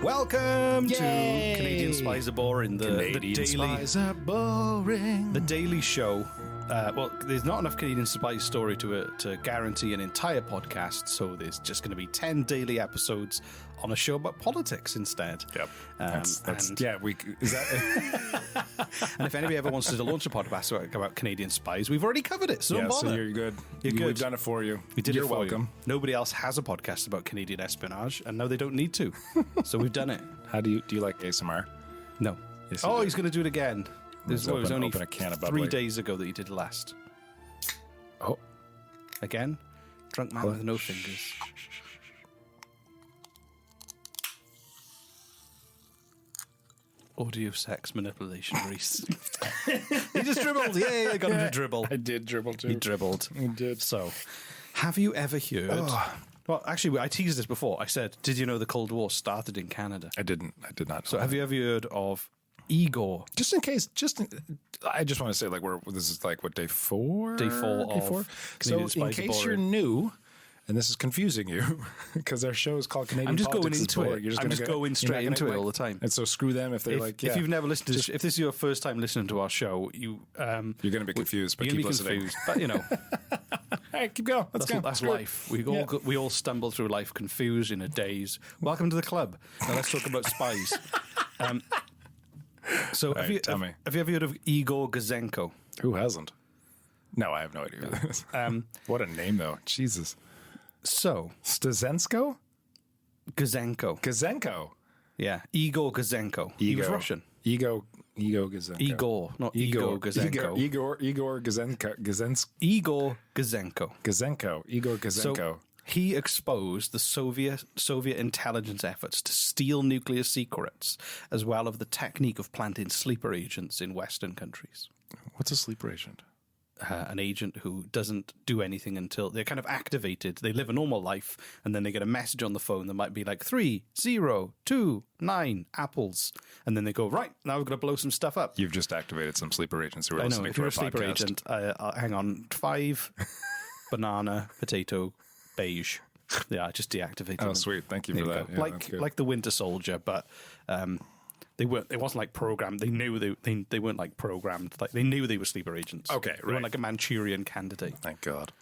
Welcome Yay! to Canadian Spies Are Boring, Spies are boring. the daily show. Well, there's not enough Canadian Spies story to guarantee an entire podcast, so there's just going to be 10 daily episodes on a show about politics instead. Yep. And if anybody ever wants to launch a podcast about Canadian spies, we've already covered it, so don't bother. So you're good. You're good. We've done it for you. We did You're it for welcome. you. Nobody else has a podcast about Canadian espionage, and now they don't need to. So we've done it. How do you like ASMR? No. Yes, you Oh, do. he's going to do it again. It was only open a can of 3 bubbly. days ago that he did last. Oh, Again? Drunk man with no fingers. Audio sex manipulation, Reese. He just dribbled. Yay, I got him to dribble. I did dribble too. He dribbled. He did. So, have you ever heard... Well, actually, I teased this before. I said, did you know the Cold War started in Canada? I did not. Know So, have you ever heard of Igor? Just in case, I just want to say, this is like what, day 4? Day four of So, Canadian in Spies Are case you're Boring. new, and this is confusing you, because our show is called Canadian I'm just Politics going is into Boring. it. You're I'm just going straight into it all the time. And so screw them if they're If you've never listened to this, if this is your first time listening to our show, you're going to be confused, but you're keep going to be listening. confused. But, you know, All right, keep going. Let's go. that's Screw it. life. We all stumble through life confused in a daze. Welcome to the club. Now let's talk about spies. So Right, tell me. have you ever heard of Igor Gouzenko? Who hasn't? No, I have no idea who that is. What a name, though. Jesus. So Stazensko? Gouzenko. Gouzenko. Yeah, Igor Gouzenko. He was Russian. Ego Gouzenko. Igor, not Igor Gouzenko. Igor Gouzenko. Igor Gouzenko. Gouzenko. Igor So Gouzenko. he exposed the Soviet intelligence efforts to steal nuclear secrets, as well as the technique of planting sleeper agents in Western countries. What's a sleeper agent? An agent who doesn't do anything until they're kind of activated. They live a normal life, and then they get a message on the phone that might be like 3029 apples, and then they go, right, now we're going to blow some stuff up. You've just activated some sleeper agents who are I know, listening if to you're our a sleeper podcast. agent, hang on, 5 banana, potato, beige. Yeah, I just deactivated them. Oh, sweet. Thank you There for you that. go. Yeah, that's good. like the Winter Soldier, but they weren't. It wasn't like programmed. They knew they weren't like programmed. Like they knew they were sleeper agents. Okay, they right. weren't like a Manchurian candidate. Thank God.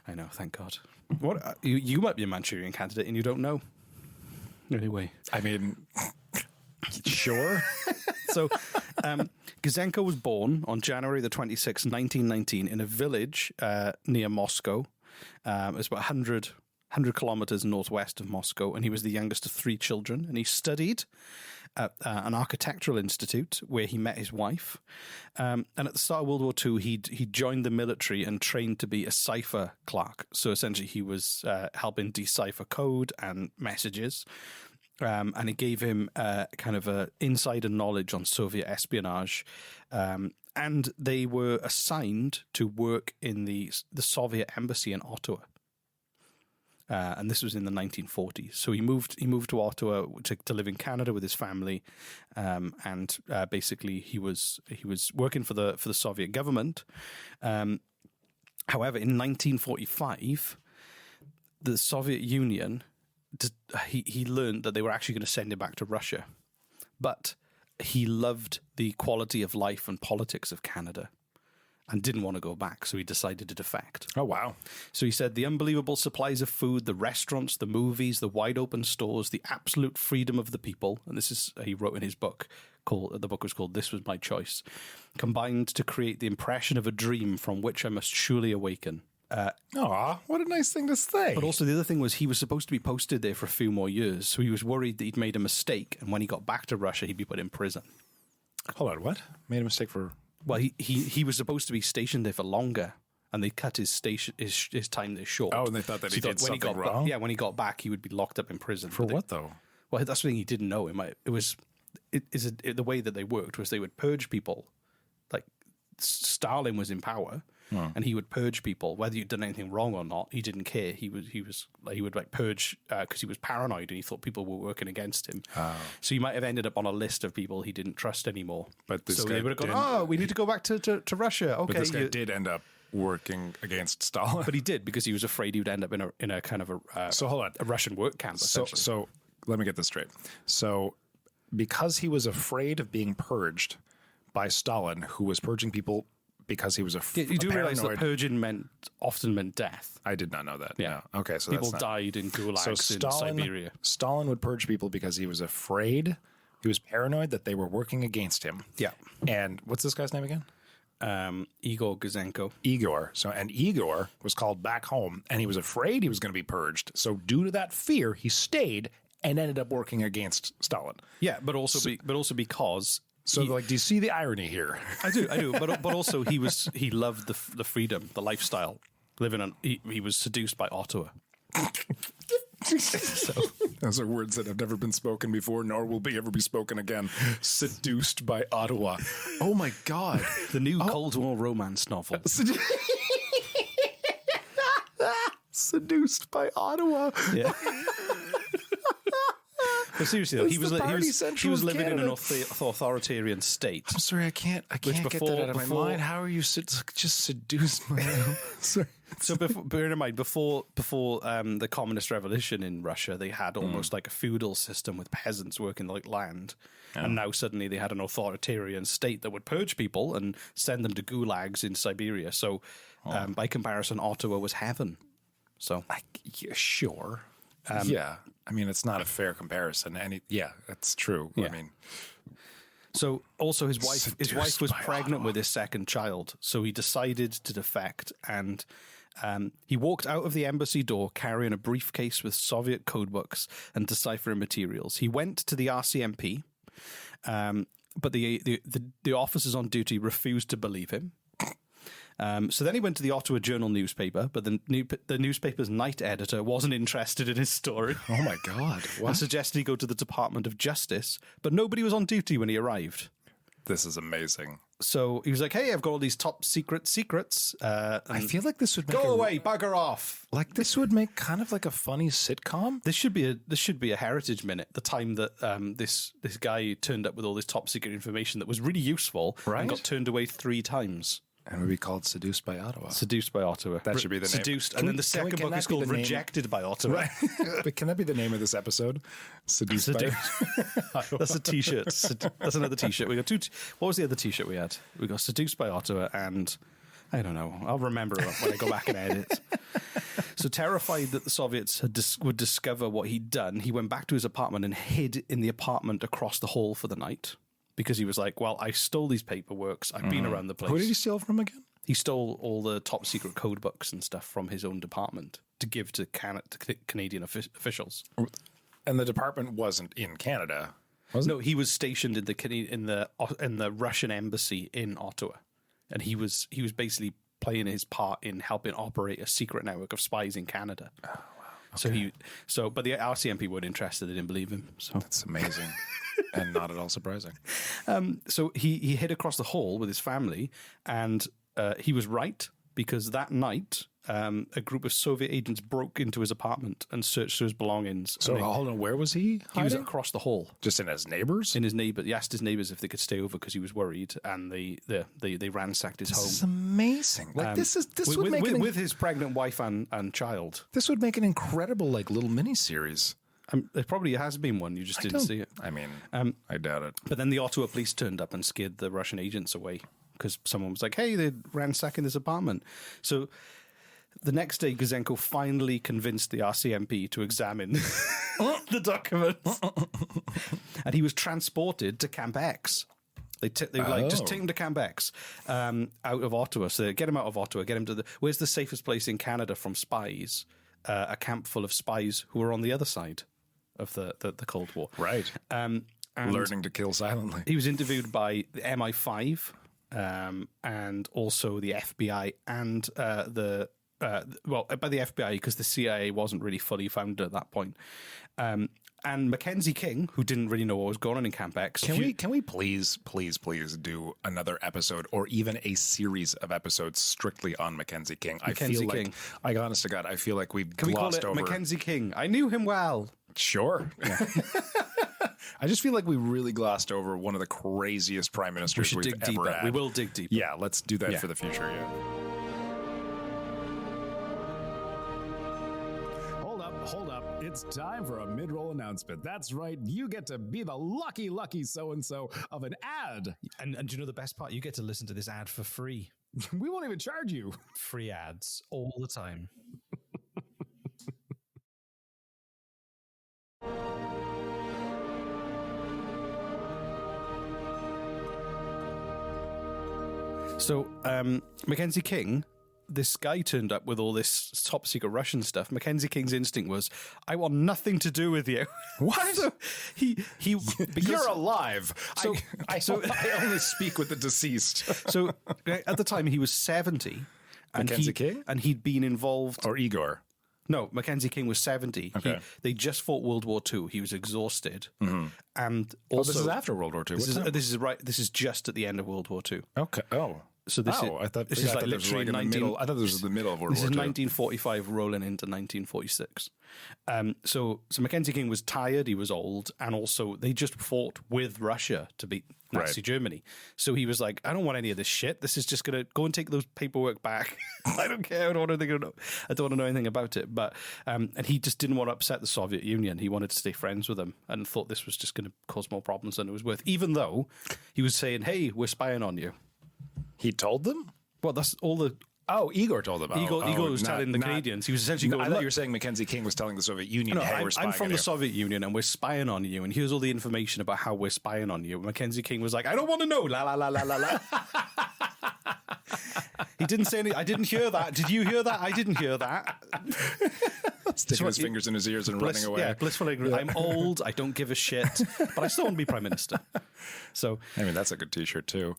I know. Thank God. What you might be a Manchurian candidate and you don't know. Anyway, I mean, sure. so Gouzenko was born on January the 26th, 1919, in a village near Moscow. It's about 100 kilometers northwest of Moscow, and he was the youngest of 3 children. And he studied at an architectural institute where he met his wife. And at the start of World War II, he joined the military and trained to be a cipher clerk. So essentially, he was helping decipher code and messages. And it gave him kind of a insider knowledge on Soviet espionage. And they were assigned to work in the Soviet embassy in Ottawa. And this was in the 1940s. So he moved to Ottawa to live in Canada with his family, and basically he was working for the Soviet government. However, in 1945, the Soviet Union he learned that they were actually going to send him back to Russia, but he loved the quality of life and politics of Canada and didn't want to go back, so he decided to defect. Oh, wow. So he said the unbelievable supplies of food, the restaurants, the movies, the wide open stores, the absolute freedom of the people, and this is, he wrote in his book, the book was called This Was My Choice, combined to create the impression of a dream from which I must surely awaken. Aw, what a nice thing to say. But also the other thing was he was supposed to be posted there for a few more years, so he was worried that he'd made a mistake, and when he got back to Russia, he'd be put in prison. Hold on, what? Made a mistake for... Well, he was supposed to be stationed there for longer, and they cut his time there short. Oh, and they thought that he did something wrong? Yeah, when he got back, he would be locked up in prison. For what, though? Well, that's the thing he didn't know. The way that they worked was they would purge people. Like, Stalin was in power, and he would purge people, whether you'd done anything wrong or not. He didn't care. He would like purge because he was paranoid and he thought people were working against him. Oh. So he might have ended up on a list of people he didn't trust anymore. But this so guy they would have gone, "Oh, we need to go back to Russia." Okay, But this guy did end up working against Stalin. But he did because he was afraid he would end up in a kind of so hold on, a Russian work camp. So let me get this straight. So because he was afraid of being purged by Stalin, who was purging people because he was You do realize that purging often meant death. I did not know that. Yeah. No. Okay, so people died in gulags in Siberia. Stalin would purge people because he was afraid. He was paranoid that they were working against him. Yeah. And what's this guy's name again? Igor Gouzenko. Igor. And Igor was called back home, and he was afraid he was going to be purged. So due to that fear, he stayed and ended up working against Stalin. Yeah, but also because. So, do you see the irony here? I do. But also, he loved the freedom, the lifestyle. He was seduced by Ottawa. So, those are words that have never been spoken before, nor will ever be spoken again. Seduced by Ottawa. Oh my God! The new Cold War romance novel. Seduced by Ottawa. Yeah. But seriously, though, he was living in an authoritarian state. I'm sorry, I can't get that out of my mind. How are you just seduced by? Sorry. So bear in mind, before the communist revolution in Russia, they had almost like a feudal system with peasants working like land. Yeah. And now suddenly they had an authoritarian state that would purge people and send them to gulags in Siberia. So by comparison, Ottawa was heaven. So yeah, sure. Yeah, I mean, it's not a fair comparison. Yeah, that's true. Yeah. I mean, so also his wife was pregnant with his second child, so he decided to defect, and he walked out of the embassy door carrying a briefcase with Soviet codebooks and deciphering materials. He went to the RCMP, but the officers on duty refused to believe him. So then he went to the Ottawa Journal newspaper, but the newspaper's night editor wasn't interested in his story. Oh my God. What? And suggested he go to the Department of Justice, but nobody was on duty when he arrived. This is amazing. So he was like, hey, I've got all these top secrets. I feel like this would make go away, bugger off. Like this would make kind of like a funny sitcom. This should be a Heritage Minute. The time that this guy turned up with all this top secret information that was really useful, right, and got turned away 3 times. And would be called Seduced by Ottawa. Seduced by Ottawa. That should be the name. Seduced. And then the second book is called Rejected by Ottawa. Right. But can that be the name of this episode? Seduced by Ottawa. That's a t-shirt. That's another t-shirt. We got 2. What was the other t-shirt we had? We got Seduced by Ottawa and I don't know. I'll remember when I go back and edit. So terrified that the Soviets would discover what he'd done, he went back to his apartment and hid in the apartment across the hall for the night. Because he was like, well, I stole these paperworks. I've been around the place. Who did he steal from again? He stole all the top secret code books and stuff from his own department to give to Canadian officials. And the department wasn't in Canada, was it? No, he was stationed in the Russian embassy in Ottawa, and he was basically playing his part in helping operate a secret network of spies in Canada. Oh, wow. Okay. But the RCMP weren't interested. They didn't believe him. So that's amazing. And not at all surprising. So he hid across the hall with his family, and he was right, because that night a group of Soviet agents broke into his apartment and searched through his belongings. So hold on, where was he hiding? He was across the hall. Just in his neighbors? In his neighbor. He asked his neighbors if they could stay over because he was worried, and they ransacked his home. This is amazing. Like this would make with his pregnant wife and child. This would make an incredible little mini series. There probably has been one. You just didn't see it. I mean, I doubt it. But then the Ottawa police turned up and scared the Russian agents away because someone was like, hey, they're ransacking this apartment. So the next day, Gouzenko finally convinced the RCMP to examine the documents. And he was transported to Camp X. They just take him to Camp X out of Ottawa. So they get him out of Ottawa, get him to where's the safest place in Canada from spies? A camp full of spies who were on the other side of the Cold War. Right. Learning to kill silently. He was interviewed by the MI5 and also the FBI and by the FBI because the CIA wasn't really fully founded at that point. And Mackenzie King, who didn't really know what was going on in Camp X. Can we please do another episode or even a series of episodes strictly on Mackenzie King? Like, honest to God, I feel like we've glossed over Mackenzie King. I knew him well. Sure. Yeah. I just feel like we really glossed over one of the craziest prime ministers we've ever had. We will dig deeper. Yeah, let's do that for the future. Yeah. Hold up. It's time for a mid-roll announcement. That's right. You get to be the lucky so-and-so of an ad. And do you know the best part? You get to listen to this ad for free. We won't even charge you. Free ads all the time. So, Mackenzie King, this guy turned up with all this top secret Russian stuff. Mackenzie King's instinct was, I want nothing to do with you. What? So because you're alive. So I only speak with the deceased. So at the time he was 70. And Mackenzie King? And he'd been involved. Or Igor? No, Mackenzie King was 70. Okay. They just fought World War II. He was exhausted. Mm-hmm. And also, this is after World War II. This is just at the end of World War II. Okay. Oh. So this is like literally in the middle. I thought this was the middle of World War II. This is 1945 rolling into 1946. So Mackenzie King was tired, he was old, and also they just fought with Russia to beat Nazi Germany. So he was like, I don't want any of this shit. This is just going to go and take those paperwork back. I don't care. I don't want to know anything about it. But and he just didn't want to upset the Soviet Union. He wanted to stay friends with them and thought this was just going to cause more problems than it was worth, even though he was saying, hey, we're spying on you. He told them? Well, that's all the... Oh, Igor told them. Igor was telling the Canadians. He was essentially going... I thought you were saying Mackenzie King was telling the Soviet Union, hey, we're spying on you. I'm from the Soviet Union and we're spying on you, and here's all the information about how we're spying on you. Mackenzie King was like, I don't want to know. La, la, la, la, la, la. He didn't say anything. I didn't hear that. Did you hear that? I didn't hear that. Sticking his fingers in his ears and running away. Yeah, blissful ignorance. I'm old. I don't give a shit, but I still want to be Prime Minister. So, I mean, that's a good T-shirt too.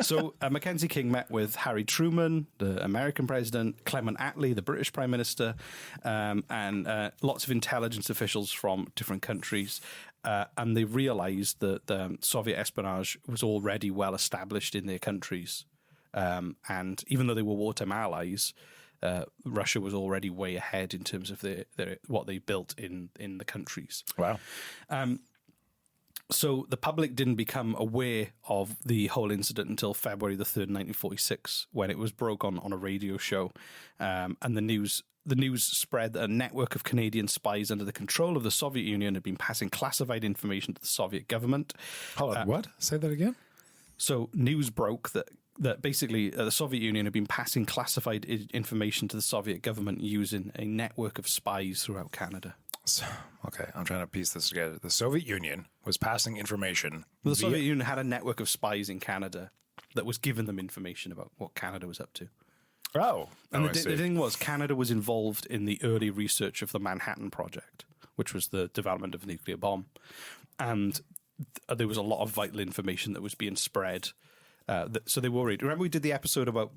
So Mackenzie King met with Harry Truman, the American president, Clement Attlee, the British Prime Minister, and lots of intelligence officials from different countries. And they realized that Soviet espionage was already well established in their countries. And even though they were wartime allies, Russia was already way ahead in terms of what they built in the countries. Wow. So the public didn't become aware of the whole incident until February the 3rd, 1946, when it was broke on a radio show. And the news spread that a network of Canadian spies under the control of the Soviet Union had been passing classified information to the Soviet government. Hold on, what? Say that again? So news broke that basically the Soviet Union had been passing classified information to the Soviet government using a network of spies throughout Canada. So, okay, I'm trying to piece this together. The Soviet Union was passing information. The Soviet Union had a network of spies in Canada that was giving them information about what Canada was up to. Oh. And the thing was, Canada was involved in the early research of the Manhattan Project, which was the development of a nuclear bomb. And there was a lot of vital information that was being spread. So they worried. Remember we did the episode about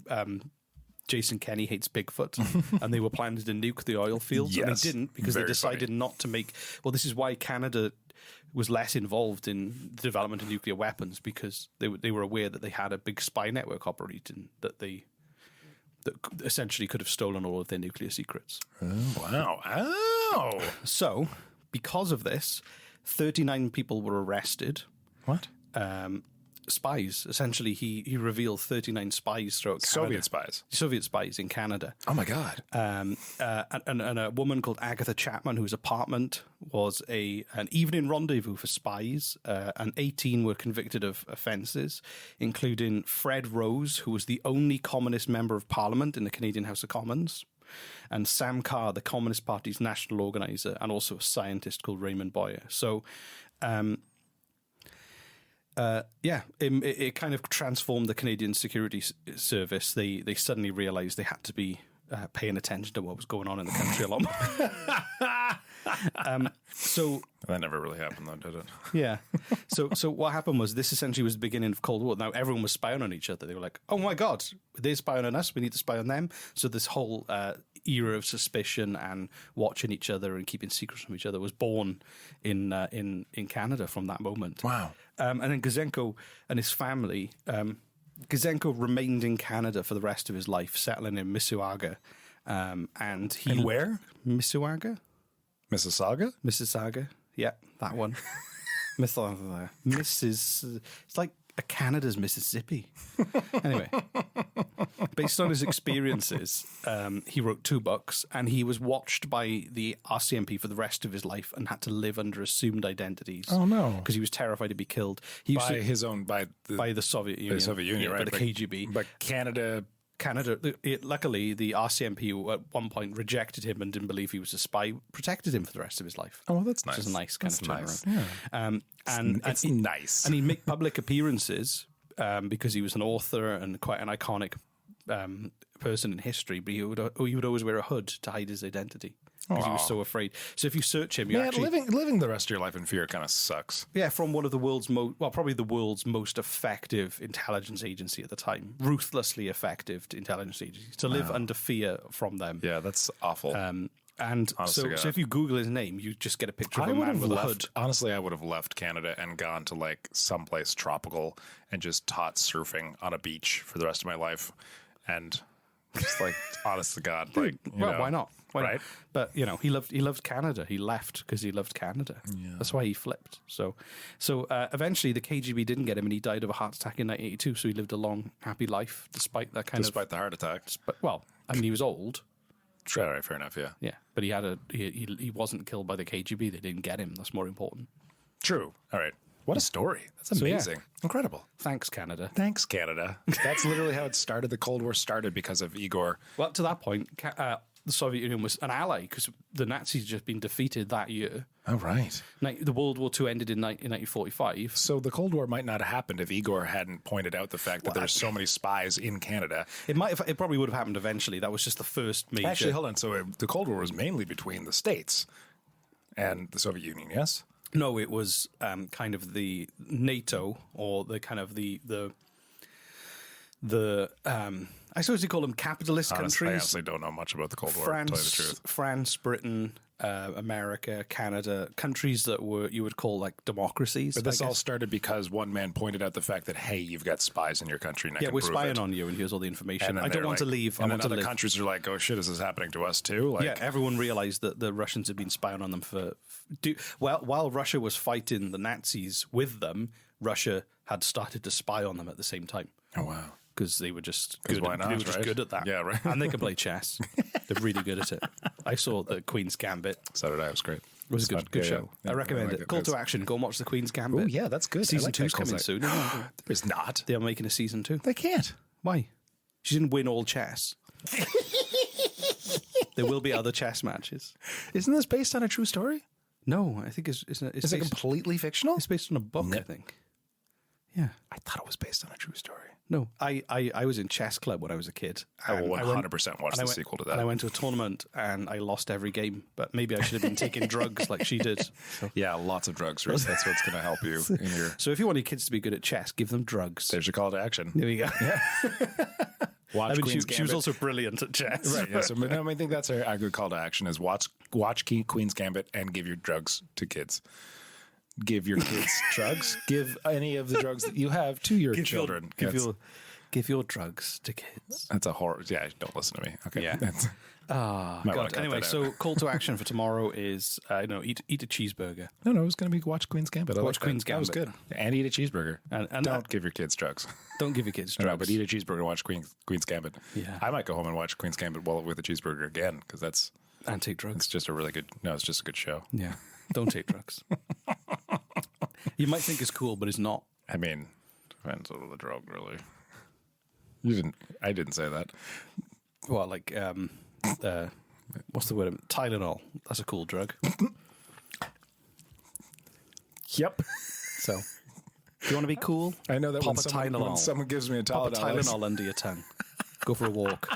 Jason Kenney hates Bigfoot, and they were planning to nuke the oil fields, and they didn't because they decided not to make... Well, this is why Canada was less involved in the development of nuclear weapons, because they were aware that they had a big spy network operating that essentially could have stolen all of their nuclear secrets. Oh, wow. Oh! So, because of this, 39 people were arrested. What? Spies. Essentially, he revealed 39 spies throughout Canada. Soviet spies in Canada. Oh, my God. And a woman called Agatha Chapman, whose apartment was an evening rendezvous for spies, and 18 were convicted of offences, including Fred Rose, who was the only communist member of parliament in the Canadian House of Commons, and Sam Carr, the Communist Party's national organiser, and also a scientist called Raymond Boyer. So... it kind of transformed the Canadian Security Service. They suddenly realised they had to be paying attention to what was going on in the country a lot more. So that never really happened, though, did it? Yeah. So what happened was this essentially was the beginning of Cold War. Now everyone was spying on each other. They were like, "Oh my God, they're spying on us. We need to spy on them." So this whole era of suspicion and watching each other and keeping secrets from each other was born in Canada from that moment. Wow. And then Gouzenko and his family, Gouzenko remained in Canada for the rest of his life, settling in Mississauga. And he where? Mississauga? Mississauga? Mississauga. Yeah, that one. Mrs. It's like Canada's Mississippi. Anyway, based on his experiences, he wrote 2 books, and he was watched by the RCMP for the rest of his life and had to live under assumed identities. Oh, no. Because he was terrified to be killed. He used By to, his own, by the Soviet Union. the Soviet Union, right? By the KGB. But Canada, luckily, the RCMP at one point rejected him and didn't believe he was a spy, protected him for the rest of his life. oh, that's Which nice. is a nice kind of turnaround. Yeah. And It's nice. And he'd make public appearances because he was an author and quite an iconic person in history, but he would always wear a hood to hide his identity because he was so afraid. So if you search him, living the rest of your life in fear kind of sucks. Yeah, from one of the world's probably the world's most effective intelligence agency at the time, ruthlessly effective intelligence agency. To live under fear from them. Yeah, that's awful. And so if you Google his name, you just get a picture of a man with a hood. Honestly, I would have left Canada and gone to like someplace tropical and just taught surfing on a beach for the rest of my life. And just like, honest to God, like, why not? Why right? not? But he loved Canada. He left because he loved Canada. Yeah. That's why he flipped. So eventually the KGB didn't get him, and he died of a heart attack in 1982. So he lived a long, happy life despite that despite the heart attack. He was old. Sure, right, fair enough. Yeah, yeah, but he wasn't killed by the KGB. They didn't get him. That's more important. True. All right. What a story. That's amazing. Incredible. Thanks, Canada. Thanks, Canada. That's literally how it started. The Cold War started because of Igor. Well, to that point, the Soviet Union was an ally because the Nazis had just been defeated that year. Oh, right. The World War II ended in 1945. So the Cold War might not have happened if Igor hadn't pointed out the fact that there's so many spies in Canada. It probably would have happened eventually. That was just the first major... Actually, hold on. So the Cold War was mainly between the States and the Soviet Union, yes? No, it was kind of the NATO, or the kind of the I suppose you call them capitalist countries. I honestly don't know much about the Cold War, to tell you the truth. France, Britain, America, Canada, countries that you would call like democracies. But this all started because one man pointed out the fact that, hey, you've got spies in your country. And we're spying on you, and here's all the information. I don't want to leave. And then other countries are like, oh shit, is this happening to us too? Like, yeah, everyone realized that the Russians had been spying on them while Russia was fighting the Nazis with them, Russia had started to spy on them at the same time. Oh, wow. Because they were just good. Why not, they were just good at that. Yeah, right. And they can play chess. They're really good at it. I saw the Queen's Gambit. So did I. It was great. It was a good show. Yeah, I recommend it. Call to action. Go and watch the Queen's Gambit. Oh, yeah, that's good. Season 2's coming soon. There is not. They are making a season 2. They can't. Why? She didn't win all chess. There will be other chess matches. Isn't this based on a true story? No, I think it's Is it completely fictional? It's based on a book, I think. Yeah. I thought it was based on a true story. No, I was in chess club when I was a kid. I will 100% watch the sequel to that. And I went to a tournament and I lost every game, but maybe I should have been taking drugs like she did. So. Yeah, lots of drugs, Reese. That's what's going to help you in your... So if you want your kids to be good at chess, give them drugs. There's your call to action. There we go. Yeah. Watch Queen's Gambit. She was also brilliant at chess. Right, yeah. So I think that's our good call to action is watch Queen's Gambit and give your drugs to kids. Give your kids drugs. Give any of the drugs that you have to your children. Give your drugs to kids. That's a horror. Yeah, don't listen to me. Okay. Yeah. God. Anyway, so call to action for tomorrow is eat a cheeseburger. No, it was going to be watch Queen's Gambit. Watch Queen's Gambit. That was good. And eat a cheeseburger. And don't give your kids drugs. Don't give your kids drugs. No, but eat a cheeseburger and watch Queen's Gambit. Yeah. I might go home and watch Queen's Gambit with a cheeseburger again because that's... And take drugs. It's just a really good... No, it's just a good show. Yeah. Don't take drugs. You might think it's cool, but it's not. I mean, depends on the drug, really. I didn't say that. Well, like, what's the word? Tylenol. That's a cool drug. Yep. So, do you want to be cool? I know that when someone gives me a Tylenol, pop a Tylenol under your tongue. Go for a walk.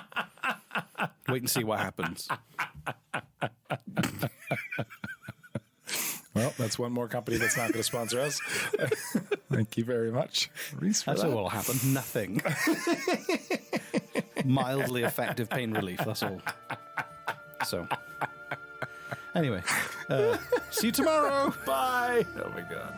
Wait and see what happens. Well, that's one more company that's not going to sponsor us. Thank you very much, Reese. That's what will happen. Nothing. Mildly effective pain relief. That's all. So, anyway, see you tomorrow. Bye. Oh my God.